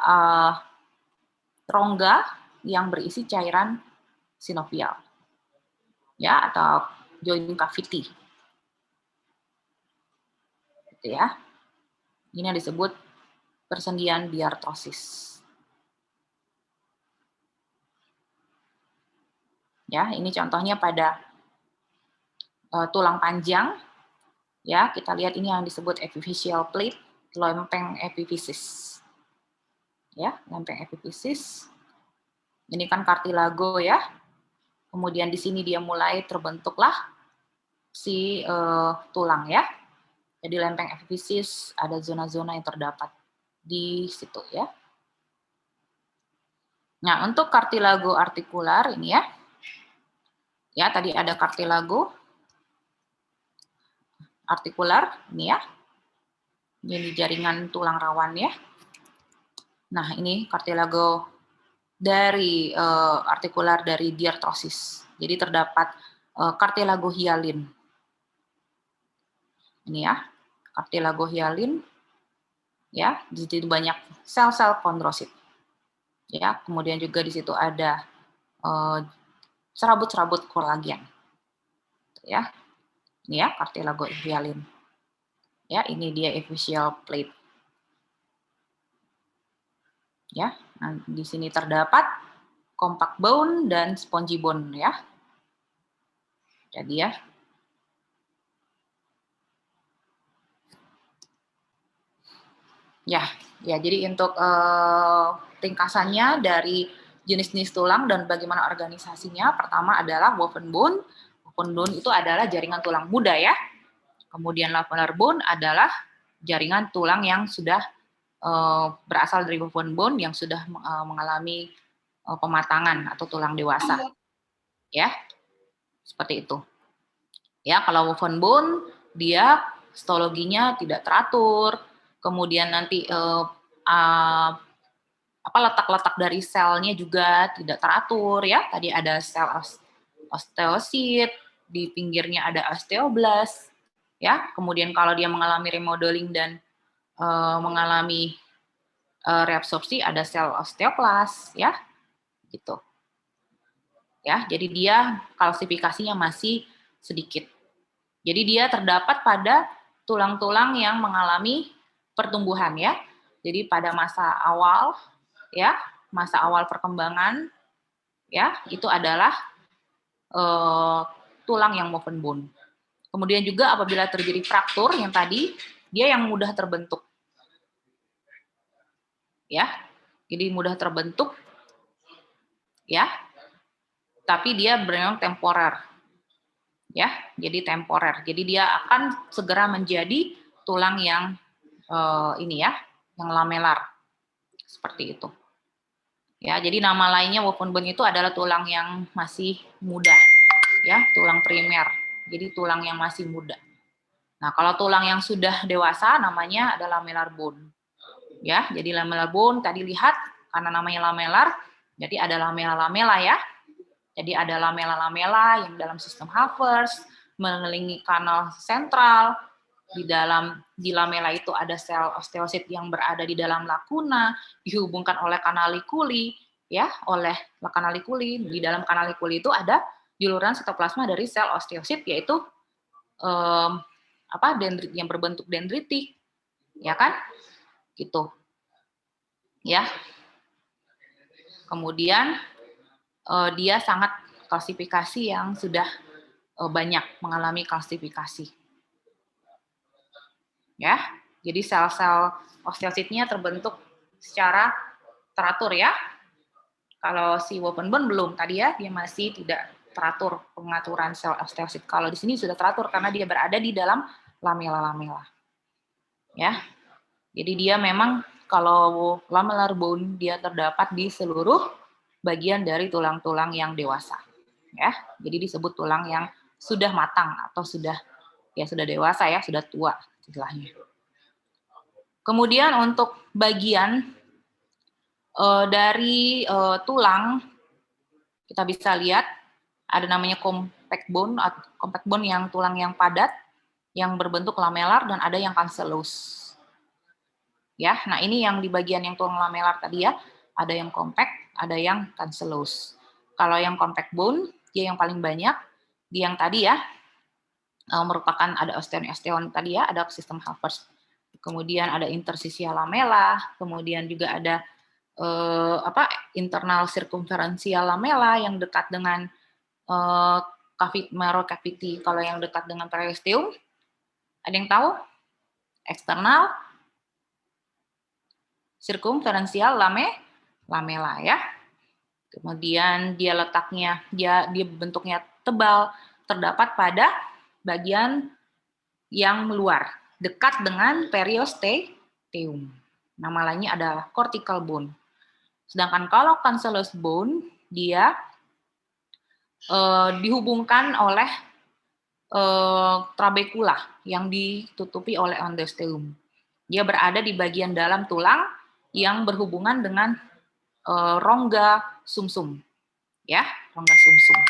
rongga yang berisi cairan sinovial. Ya, atau joint cavity. Gitu ya. Ini yang disebut persendian diartrosis. Ya, ini contohnya pada tulang panjang. Ya, kita lihat ini yang disebut epiphyseal plate, lempeng epifisis. Ya, lempeng epifisis. Ini kan kartilago ya. Kemudian di sini dia mulai terbentuklah si tulang ya. Jadi lempeng epifisis ada zona-zona yang terdapat di situ ya. Nah, untuk kartilago artikular ini ya. Ya, tadi ada kartilago artikular ini ya. Ini jaringan tulang rawan ya. Nah, ini kartilago dari artikular dari diartrosis. Jadi terdapat kartilago hialin. Ini ya, kartilago hialin. Ya, di situ banyak sel-sel kondrosit. Ya, kemudian juga di situ ada serabut-serabut kolagen. Ya, ini ya cartilago hyalin. Ya, ini dia epiphyseal plate. Ya, nah, di sini terdapat compact bone dan spongy bone ya. Jadi ya. Ya, jadi untuk ringkasannya dari jenis-jenis tulang dan bagaimana organisasinya, pertama adalah woven bone. Woven bone itu adalah jaringan tulang muda ya. Kemudian lamellar bone adalah jaringan tulang yang sudah berasal dari woven bone yang sudah mengalami pematangan atau tulang dewasa. Ya, seperti itu. Ya, kalau woven bone dia histologinya tidak teratur, kemudian nanti letak-letak dari selnya juga tidak teratur ya. Tadi ada sel osteosit, di pinggirnya ada osteoblast ya. Kemudian kalau dia mengalami remodeling dan mengalami reabsorpsi ada sel osteoklas ya. Gitu. Ya, jadi dia kalsifikasinya masih sedikit. Jadi dia terdapat pada tulang-tulang yang mengalami pertumbuhan ya. Jadi pada masa awal ya, masa awal perkembangan ya, itu adalah tulang yang woven bone. Kemudian juga apabila terjadi fraktur yang tadi, dia yang mudah terbentuk. Ya. Jadi mudah terbentuk ya. Tapi dia memang temporer. Ya, jadi temporer. Jadi dia akan segera menjadi tulang yang ini ya, yang lamelar. Seperti itu. Ya, jadi nama lainnya woven bone itu adalah tulang yang masih muda. Ya, tulang primer. Jadi tulang yang masih muda. Nah, kalau tulang yang sudah dewasa namanya adalah lamellar bone. Ya, jadi lamellar bone tadi lihat karena namanya lamellar, jadi ada lamela-lamela ya. Jadi ada lamela-lamela yang dalam sistem Havertz mengelilingi kanal sentral. Di lamela itu ada sel osteosit yang berada di dalam lakuna, dihubungkan oleh kanalikuli ya, oleh kanalikuli. Di dalam kanalikuli itu ada juluran sitoplasma dari sel osteosit yaitu dendrit yang berbentuk dendritik. Ya kan? Gitu. Ya. Kemudian dia sangat kalsifikasi yang sudah banyak mengalami kalsifikasi. Ya, jadi sel-sel osteositnya terbentuk secara teratur ya. Kalau si woven bone belum, tadi ya dia masih tidak teratur pengaturan sel osteosit. Kalau di sini sudah teratur karena dia berada di dalam lamela-lamela. Ya, jadi dia memang kalau lamellar bone dia terdapat di seluruh bagian dari tulang-tulang yang dewasa. Ya, jadi disebut tulang yang sudah matang atau sudah dewasa ya, sudah tua istilahnya. Kemudian untuk bagian dari tulang kita bisa lihat ada namanya compact bone yang tulang yang padat yang berbentuk lamelar dan ada yang cancellous. Ya, nah ini yang di bagian yang tulang lamelar tadi ya, ada yang compact, ada yang cancellous. Kalau yang compact bone dia yang paling banyak, dia yang tadi ya merupakan ada osteon tadi ya, ada sistem Havertz. Kemudian ada interstitial lamella, kemudian juga ada internal circumferential lamella yang dekat dengan marrow cavity. Kalau yang dekat dengan periosteum, ada yang tahu? Eksternal circumferential lamella ya. Kemudian dia letaknya dia bentuknya tebal, terdapat pada bagian yang luar, dekat dengan periosteum. Nama lainnya adalah cortical bone. Sedangkan kalau cancellous bone dia dihubungkan oleh trabecula yang ditutupi oleh endosteum. Dia berada di bagian dalam tulang yang berhubungan dengan rongga sumsum. Ya, rongga sumsum.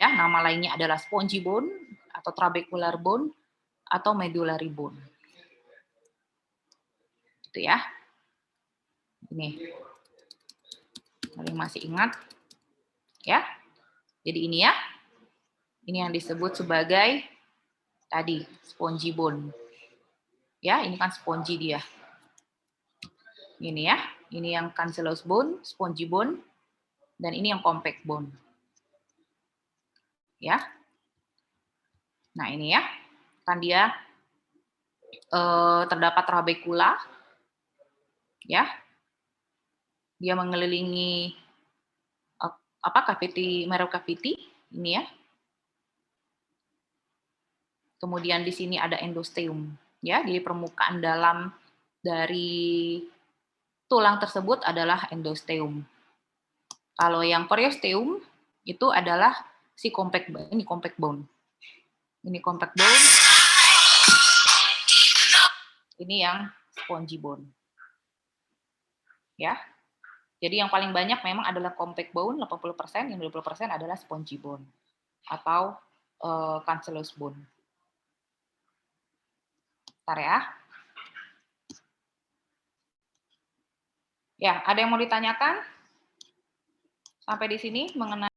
Ya, nama lainnya adalah spongy bone atau trabecular bone atau medullary bone. Itu ya. Ini. Kalian masih ingat? Ya. Jadi ini ya. Ini yang disebut sebagai tadi spongy bone. Ya, ini kan spongy dia. Ini ya. Ini yang cancellous bone, spongy bone, dan ini yang compact bone. Ya. Nah, ini ya. Kan dia terdapat trabecula. Ya. Dia mengelilingi cavity, marrow cavity ini ya. Kemudian di sini ada endosteum ya, di permukaan dalam dari tulang tersebut adalah endosteum. Kalau yang periosteum itu adalah si compact bone, ini compact bone. Ini compact bone. Ini yang spongy bone. Ya. Jadi yang paling banyak memang adalah compact bone 80%, yang 20% adalah spongy bone atau cancellous bone. Bentar ya. Ya, ada yang mau ditanyakan sampai di sini mengenai